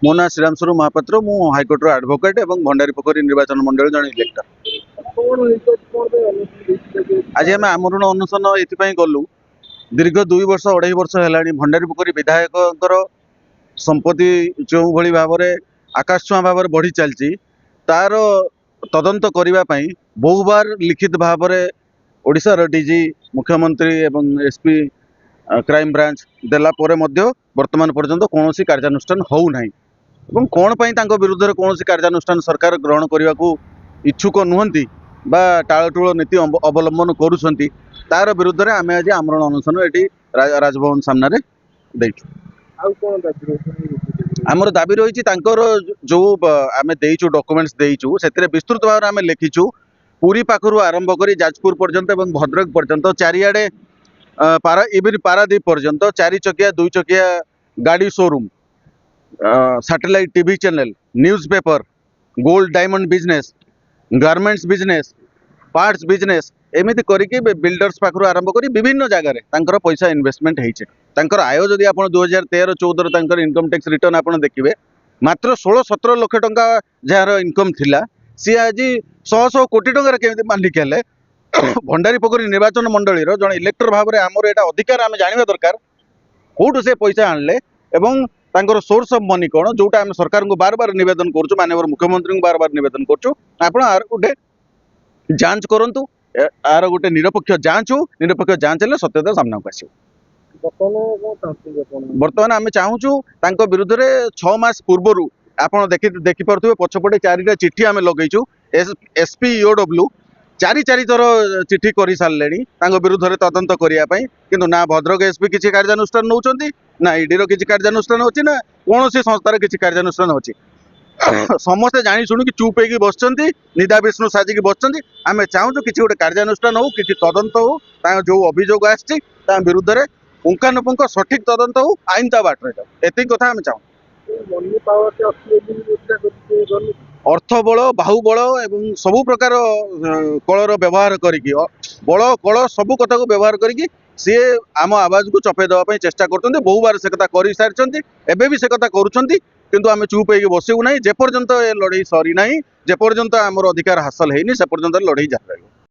मो ना श्रीराम स्वरूप महापात्र मु हाइकोर्टर एडवोकेट एवं भंडारी पोखरी निर्वाचन मंडल जन इलेक्टर। आज आम आमरण अनशन ये गलु दीर्घ 2 वर्ष 2.5 वर्ष है भंडारी पोखरी विधायक संपत्ति जो भली भाव में आकाश छुआ भाव में बढ़ी चलती तार तदंत करने बहु बार लिखित भाव में ओडिशार डीजी मुख्यमंत्री एवं एसपी क्राइम ब्रांच देला परे मध्य वर्तमान पर्यंत कौन कार्यानुष्ठान होना एवं कौन पाई विरुद्ध में कौन कार्यानुष्ठान सरकार ग्रहण करने को इच्छुक नुहति बा टालटूल नीति अवलंबन करुँच तार विरुद्ध में आम आज आमरण अनशन ये राजभवन सामने आमर दाबी रही जो आम देचु डॉक्यूमेंट्स देचु से विस्तृत भाव में आम लिखिचु पुरी पाखु आरंभ कर जाजपुर पर्यंत एवं भद्रक पर्यंत चारिआडे इवन पारादीप पर्यंत 4 चकिया 2 चकिया गाड़ी showroom satellite TV channel newspaper gold diamond business garments business parts business एमती करके बिल्डर्स पाखु आरंभ कर विभिन्न जगह पैसा इन्वेस्टमेंट होकर आय जदि आप 2013-14 इनकम टैक्स रिटर्न आप देखिए मात्र 16-17 लाख टंका जार इनकम थिला सी आज 100 कोटी टंकार केमी मालिक है भंडारी पोखरी निर्वाचन मंडली जन इलेक्टर भाव में आमर यहाँ अधिकार आम जाना दरकार कौटू से पैसा आणले एवं तांकर सोर्स ऑफ मनी कौन जोटा आम सरकार को बार बार निवेदन करुँ माननीय मुख्यमंत्री को बार बार निवेदन करुँ आप गोटे जांच करूँ आर गोटे निरपेक्ष जांच हो निरपेक्ष जांच है सत्यता सामना को आस बर्तमान आम चाहूँ विरुद्ध में 6 मास पूर्वर आप देखिपे पछपटे 4टा चिठी आम लगेचु एसपी ईओडब्ल्यू 4 थर चिठी कर सारे विरुद्ध में तदंत करने किंतु ना भद्रक एसपी किसी कार्यानुष्ठान नौ ना ईडीर किसी कार्यानुष्ठान अच्छी ना कौन संस्थार किसी कार्यानुष्ठान अच्छी समस्ते जानी शुणुक चुप होगी बस निदा विष्णु साजिक बस आम चाहूँ कि गोटे कार्यानुष्ठान हो कि तदंत हो जो अभियोग आसछि विरुद्ध में पुंखानुपुंख सठिक तदंत हो आईन ता बाटर जाऊ एति कथा आम चाहूँ अर्थ बल बाहुबल एवं सबु प्रकार कलर व्यवहार करिकी बल कल सबु कथा को व्यवहार करिकी सी आम आवाज को चपे देवाई चेष्टा करते बहु बार से कथा कर सारी एवं भी से कथा करुँच किंतु आम चुप होगी बसबू ना जेपर्यंत लड़ई सरी ना जेपर्यंत आमर अधिकार हासिल होनी से पर्यंत लड़ई जारी रही।